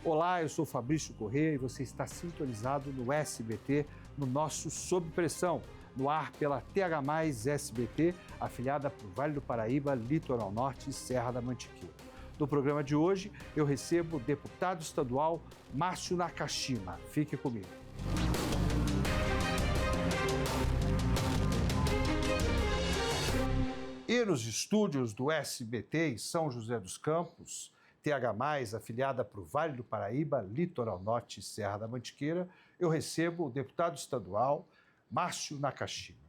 Olá, eu sou Fabrício Corrêa e você está sintonizado no SBT, no nosso Sob Pressão, no ar pela TH+, SBT, afiliada para o Vale do Paraíba, Litoral Norte e Serra da Mantiqueira. No programa de hoje, eu recebo o deputado estadual Márcio Nakashima. Fique comigo. E nos estúdios do SBT em São José dos Campos, TH+, afiliada para o Vale do Paraíba, Litoral Norte e Serra da Mantiqueira, eu recebo o deputado estadual Márcio Nakashima.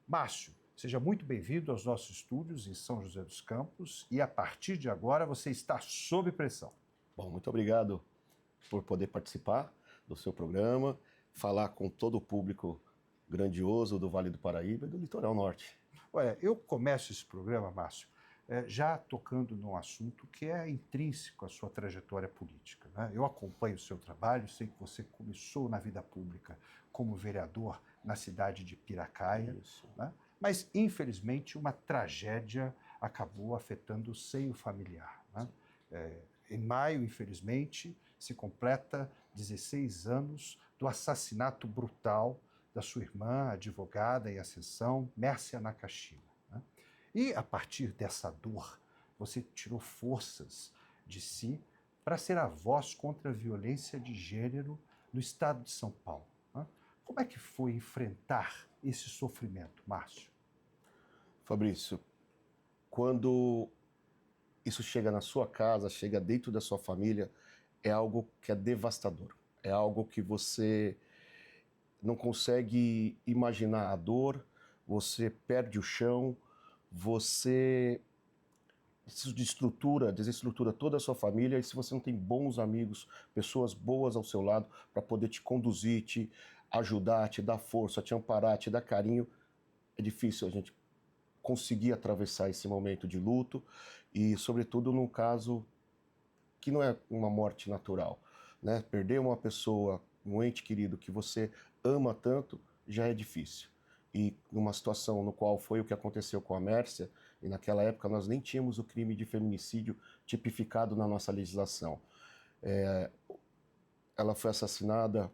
Márcio, seja muito bem-vindo aos nossos estúdios em São José dos Campos e, a partir de agora, você está sob pressão. Bom, muito obrigado por poder participar do seu programa, falar com todo o público grandioso do Vale do Paraíba e do Litoral Norte. Olha, eu começo esse programa, Márcio, já tocando num assunto que é intrínseco à sua trajetória política, né? Eu acompanho o seu trabalho, sei que você começou na vida pública como vereador na cidade de Piracaia, né? Mas, infelizmente, uma tragédia acabou afetando o seio familiar, né? Em maio, infelizmente, se completa 16 anos do assassinato brutal da sua irmã, advogada em Ascensão, Mércia Nakashima, né? E, a partir dessa dor, você tirou forças de si para ser a voz contra a violência de gênero no estado de São Paulo, né? Como é que foi enfrentar esse sofrimento, Márcio? Fabrício, quando isso chega na sua casa, chega dentro da sua família, é algo que é devastador. É algo que você não consegue imaginar a dor, você perde o chão, você desestrutura toda a sua família, e se você não tem bons amigos, pessoas boas ao seu lado para poder te conduzir, te ajudar, te dar força, te amparar, te dar carinho, é difícil a gente conseguir atravessar esse momento de luto, e sobretudo num caso que não é uma morte natural, né? Perder uma pessoa, um ente querido que você ama tanto, já é difícil. E numa situação no qual foi o que aconteceu com a Mércia, e naquela época nós nem tínhamos o crime de feminicídio tipificado na nossa legislação. Ela foi assassinada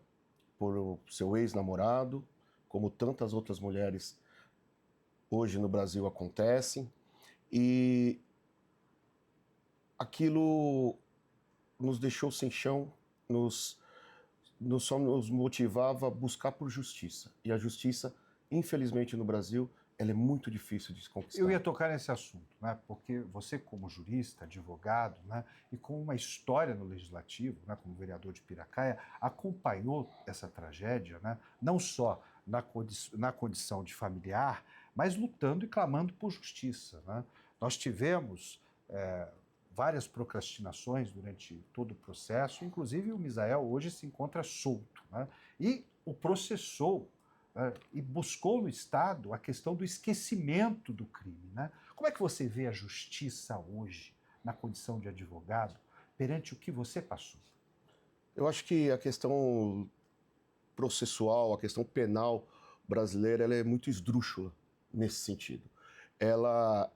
por seu ex-namorado, como tantas outras mulheres hoje no Brasil acontecem, e aquilo nos deixou sem chão, só nos motivava a buscar por justiça. E a justiça, infelizmente no Brasil, ela é muito difícil de se conquistar. Eu ia tocar nesse assunto, né? Porque você, como jurista, advogado, né, e com uma história no legislativo, né, como vereador de Piracaia, acompanhou essa tragédia, né, não só na condição de familiar, mas lutando e clamando por justiça, né? Nós tivemos várias procrastinações durante todo o processo, inclusive o Misael hoje se encontra solto, né? E o processou e buscou no Estado a questão do esquecimento do crime, né? Como é que você vê a justiça hoje, na condição de advogado, perante o que você passou? Eu acho que a questão processual, a questão penal brasileira, ela é muito esdrúxula nesse sentido. Ela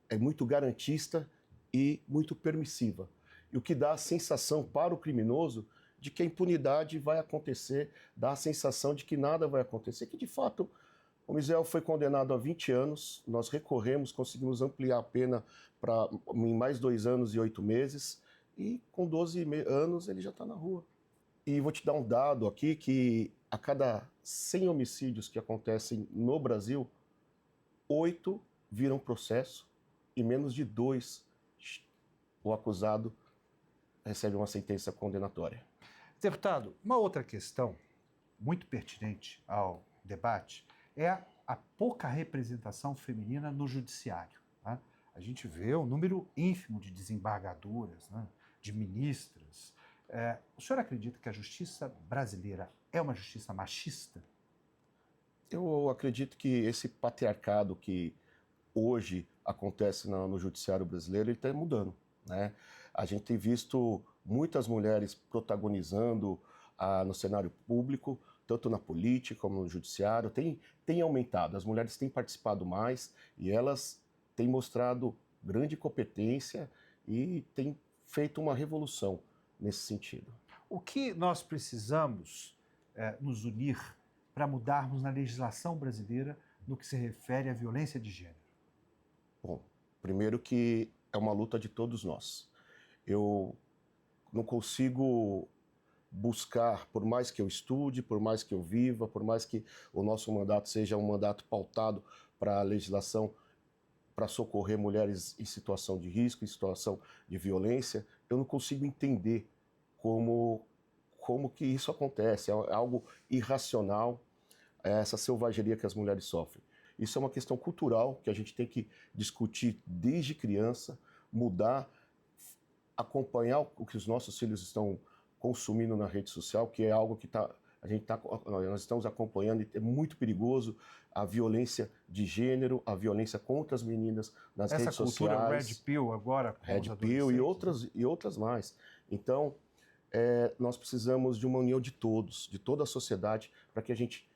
é muito garantista e muito permissiva. E o que dá a sensação para o criminoso de que a impunidade vai acontecer, dá a sensação de que nada vai acontecer, que de fato o Misael foi condenado a 20 anos, nós recorremos, conseguimos ampliar a pena em mais 2 anos e 8 meses, e com 12 anos ele já está na rua. E vou te dar um dado aqui, que a cada 100 homicídios que acontecem no Brasil, 8 viram processo e menos de 2 o acusado recebe uma sentença condenatória. Deputado, uma outra questão muito pertinente ao debate é a pouca representação feminina no judiciário, né? A gente vê um número ínfimo de desembargadoras, né, de ministras. O senhor acredita que a justiça brasileira é uma justiça machista? Eu acredito que esse patriarcado que hoje acontece no judiciário brasileiro, ele está mudando, né? A gente tem visto muitas mulheres protagonizando no cenário público, tanto na política como no judiciário, tem aumentado, as mulheres têm participado mais e elas têm mostrado grande competência e têm feito uma revolução nesse sentido. O que nós precisamos nos unir para mudarmos na legislação brasileira no que se refere à violência de gênero? Bom, primeiro que é uma luta de todos nós. Eu não consigo buscar, por mais que eu estude, por mais que eu viva, por mais que o nosso mandato seja um mandato pautado para a legislação para socorrer mulheres em situação de risco, em situação de violência, eu não consigo entender como que isso acontece. É algo irracional, essa selvageria que as mulheres sofrem. Isso é uma questão cultural que a gente tem que discutir desde criança, mudar, acompanhar o que os nossos filhos estão consumindo na rede social, que é algo que nós estamos acompanhando e é muito perigoso. A violência de gênero, a violência contra as meninas nas redes sociais. Essa cultura Red Pill agora. Red Pill e outras mais. Então, nós precisamos de uma união de todos, de toda a sociedade, para que a gente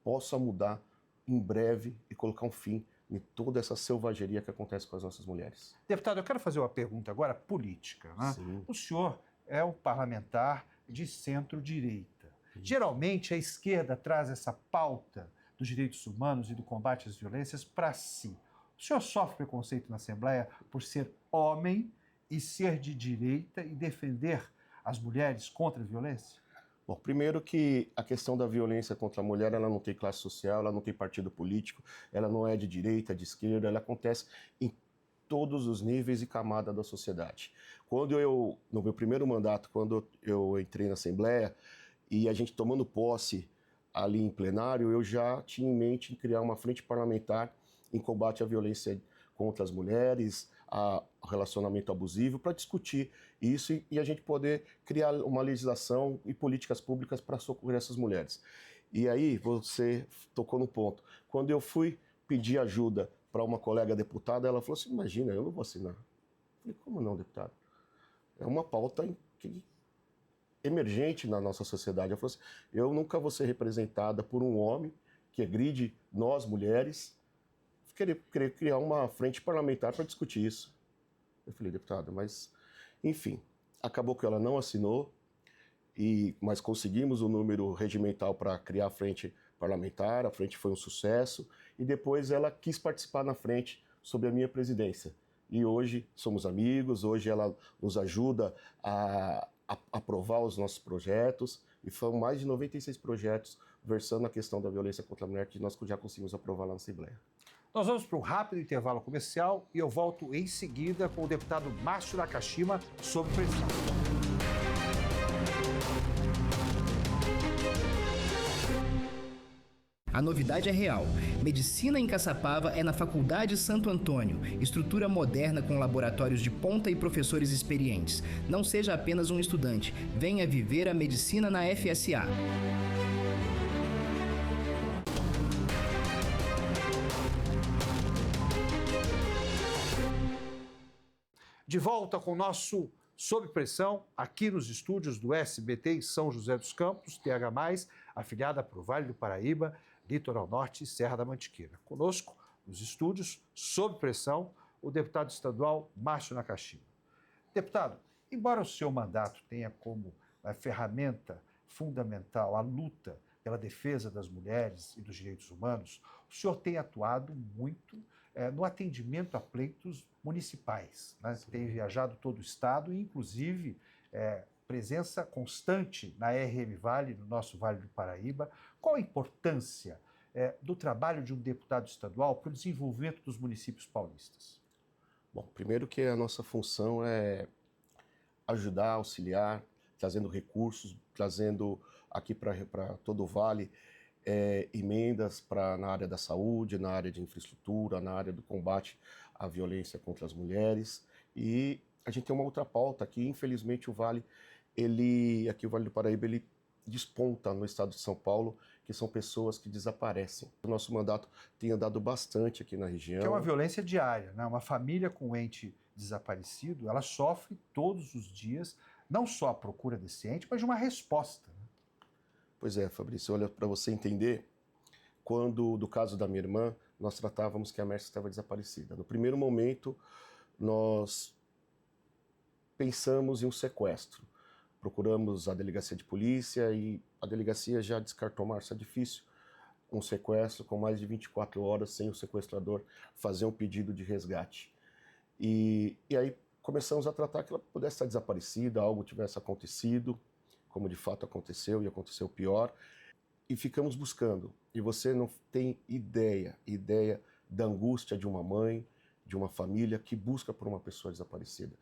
possa mudar em breve e colocar um fim em toda essa selvageria que acontece com as nossas mulheres. Deputado, eu quero fazer uma pergunta agora política. Né? O senhor é um parlamentar de centro-direita. Geralmente, a esquerda traz essa pauta dos direitos humanos e do combate às violências para si. O senhor sofre preconceito na Assembleia por ser homem e ser de direita e defender as mulheres contra a violência? Bom, primeiro que a questão da violência contra a mulher, ela não tem classe social, ela não tem partido político, ela não é de direita, de esquerda, ela acontece em todos os níveis e camadas da sociedade. No meu primeiro mandato, quando eu entrei na Assembleia, e a gente tomando posse ali em plenário, eu já tinha em mente em criar uma frente parlamentar em combate à violência contra as mulheres, ao relacionamento abusivo, para discutir isso e a gente poder criar uma legislação e políticas públicas para socorrer essas mulheres. E aí você tocou no ponto. Quando eu fui pedir ajuda para uma colega deputada, ela falou assim: imagina, eu não vou assinar. Eu falei: como não, deputado? É uma pauta emergente na nossa sociedade. Ela falou assim: eu nunca vou ser representada por um homem que agride nós, mulheres, querer criar uma frente parlamentar para discutir isso. Eu falei: deputada, mas... Enfim, acabou que ela não assinou, mas conseguimos o número regimental para criar a frente parlamentar, a frente foi um sucesso, e depois ela quis participar na frente sob a minha presidência. E hoje somos amigos, hoje ela nos ajuda a aprovar os nossos projetos, e foram mais de 96 projetos versando a questão da violência contra a mulher que nós já conseguimos aprovar lá na Assembleia. Nós vamos para um rápido intervalo comercial e eu volto em seguida com o deputado Márcio Nakashima sobre pressão. A novidade é real. Medicina em Caçapava é na Faculdade Santo Antônio, estrutura moderna com laboratórios de ponta e professores experientes. Não seja apenas um estudante, venha viver a medicina na FSA. De volta com o nosso Sob Pressão, aqui nos estúdios do SBT em São José dos Campos, TH+, afiliada para o Vale do Paraíba, Litoral Norte e Serra da Mantiqueira. Conosco, nos estúdios, sob pressão, o deputado estadual Márcio Nakashima. Deputado, embora o seu mandato tenha como ferramenta fundamental a luta pela defesa das mulheres e dos direitos humanos, o senhor tem atuado muito no atendimento a pleitos municipais, né? Tem viajado todo o estado e, inclusive, presença constante na RM Vale, no nosso Vale do Paraíba. Qual a importância do trabalho de um deputado estadual para o desenvolvimento dos municípios paulistas? Bom, primeiro que a nossa função é ajudar, auxiliar, trazendo recursos, trazendo aqui para todo o Vale emendas na área da saúde, na área de infraestrutura, na área do combate à violência contra as mulheres. E a gente tem uma outra pauta aqui, infelizmente o Vale, aqui o Vale do Paraíba, ele desponta no estado de São Paulo, que são pessoas que desaparecem. O nosso mandato tem andado bastante aqui na região. Que é uma violência diária, né? Uma família com um ente desaparecido, ela sofre todos os dias, não só a procura desse ente, mas de uma resposta. Né? Pois é, Fabrício, olha, para você entender, do caso da minha irmã, nós tratávamos que a Mércia estava desaparecida. No primeiro momento, nós pensamos em um sequestro. procuramos a delegacia de polícia e a delegacia já descartou, Márcio, é difícil um sequestro com mais de 24 horas sem o sequestrador fazer um pedido de resgate. E aí começamos a tratar que ela pudesse estar desaparecida, algo tivesse acontecido, como de fato aconteceu e aconteceu pior, e ficamos buscando. E você não tem ideia da angústia de uma mãe, de uma família que busca por uma pessoa desaparecida.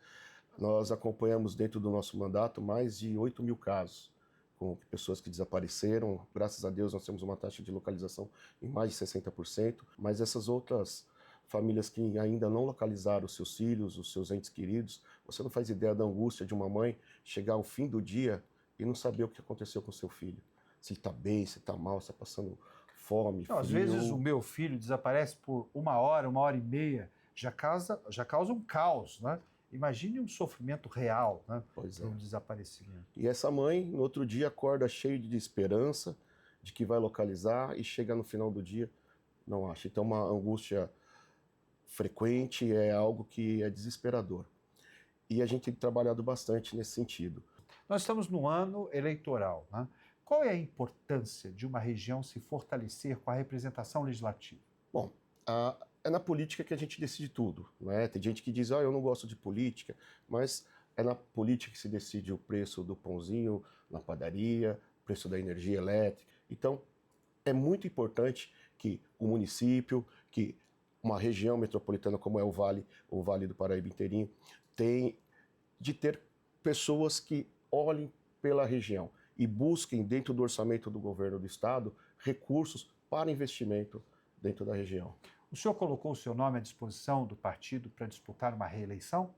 Nós acompanhamos dentro do nosso mandato mais de 8 mil casos, com pessoas que desapareceram. Graças a Deus nós temos uma taxa de localização em mais de 60%, mas essas outras famílias que ainda não localizaram os seus filhos, os seus entes queridos, você não faz ideia da angústia de uma mãe chegar ao fim do dia e não saber o que aconteceu com o seu filho. Se ele está bem, se está mal, se está passando fome, frio. Às vezes o meu filho desaparece por 1 hora e meia, já causa um caos, né? Imagine um sofrimento real, né, por um desaparecimento. E essa mãe, no outro dia, acorda cheio de esperança, de que vai localizar, e chega no final do dia, não acha. Então, uma angústia frequente, é algo que é desesperador. E a gente tem trabalhado bastante nesse sentido. Nós estamos no ano eleitoral, né? Qual é a importância de uma região se fortalecer com a representação legislativa? Bom, é na política que a gente decide tudo, né? Tem gente que diz, eu não gosto de política, mas é na política que se decide o preço do pãozinho na padaria, o preço da energia elétrica. Então, é muito importante que o município, que uma região metropolitana como é o Vale do Paraíba inteirinho, tem de ter pessoas que olhem pela região e busquem dentro do orçamento do governo do estado recursos para investimento dentro da região. O senhor colocou o seu nome à disposição do partido para disputar uma reeleição?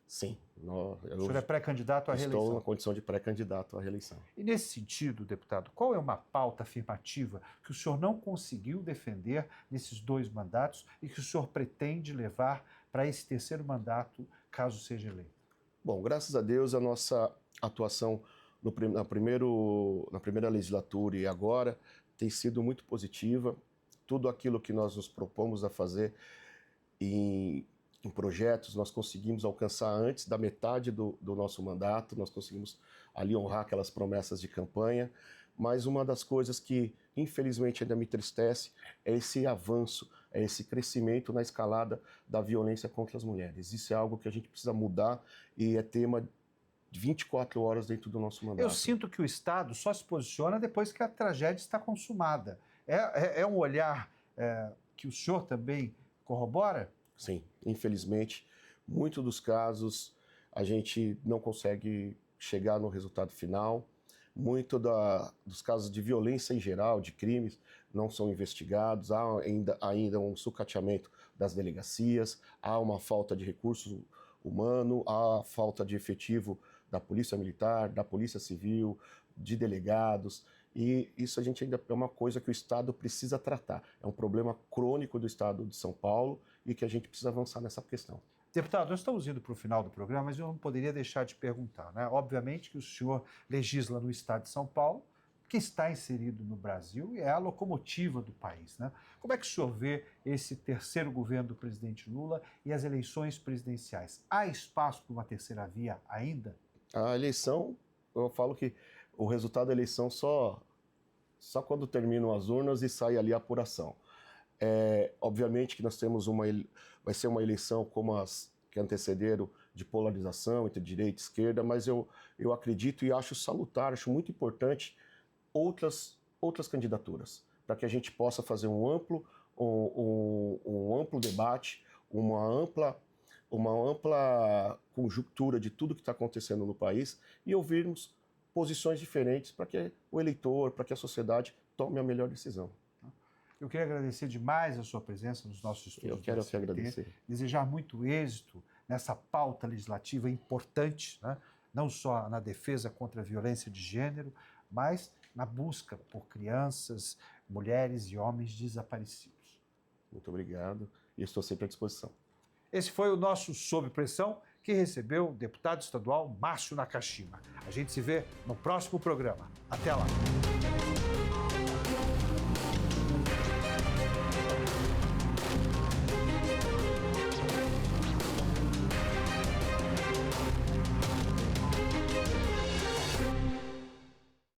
Sim. O senhor é pré-candidato à reeleição? Estou na condição de pré-candidato à reeleição. E nesse sentido, deputado, qual é uma pauta afirmativa que o senhor não conseguiu defender nesses 2 mandatos e que o senhor pretende levar para esse 3º mandato, caso seja eleito? Bom, graças a Deus, a nossa atuação na primeira legislatura e agora tem sido muito positiva. Tudo aquilo que nós nos propomos a fazer em projetos, nós conseguimos alcançar antes da metade do nosso mandato, nós conseguimos ali honrar aquelas promessas de campanha, mas uma das coisas que infelizmente ainda me entristece é esse avanço, é esse crescimento na escalada da violência contra as mulheres. Isso é algo que a gente precisa mudar e é tema de 24 horas dentro do nosso mandato. Eu sinto que o Estado só se posiciona depois que a tragédia está consumada. É um olhar que o senhor também corrobora? Sim, infelizmente, muitos dos casos a gente não consegue chegar no resultado final. Muitos dos casos de violência em geral, de crimes, não são investigados. Há ainda um sucateamento das delegacias, há uma falta de recurso humano, há falta de efetivo da Polícia Militar, da Polícia Civil, de delegados. E isso a gente ainda é uma coisa que o Estado precisa tratar. É um problema crônico do Estado de São Paulo e que a gente precisa avançar nessa questão. Deputado, nós estamos indo para o final do programa, mas eu não poderia deixar de perguntar, né? Obviamente que o senhor legisla no Estado de São Paulo, que está inserido no Brasil e é a locomotiva do país, né? Como é que o senhor vê esse 3º governo do presidente Lula e as eleições presidenciais? Há espaço para uma 3ª via ainda? A eleição, eu falo que o resultado da eleição só quando terminam as urnas e sai ali a apuração. Obviamente que nós temos vai ser uma eleição como as que antecederam, de polarização entre direita e esquerda, mas eu acredito e acho salutar, acho muito importante outras candidaturas, para que a gente possa fazer um amplo debate, uma ampla conjuntura de tudo que está acontecendo no país e ouvirmos posições diferentes para que o eleitor, para que a sociedade tome a melhor decisão. Eu queria agradecer demais a sua presença nos nossos estudos. Eu quero te agradecer. Desejar muito êxito nessa pauta legislativa importante, né? Não só na defesa contra a violência de gênero, mas na busca por crianças, mulheres e homens desaparecidos. Muito obrigado e estou sempre à disposição. Esse foi o nosso Sob Pressão, que recebeu o deputado estadual Márcio Nakashima. A gente se vê no próximo programa. Até lá!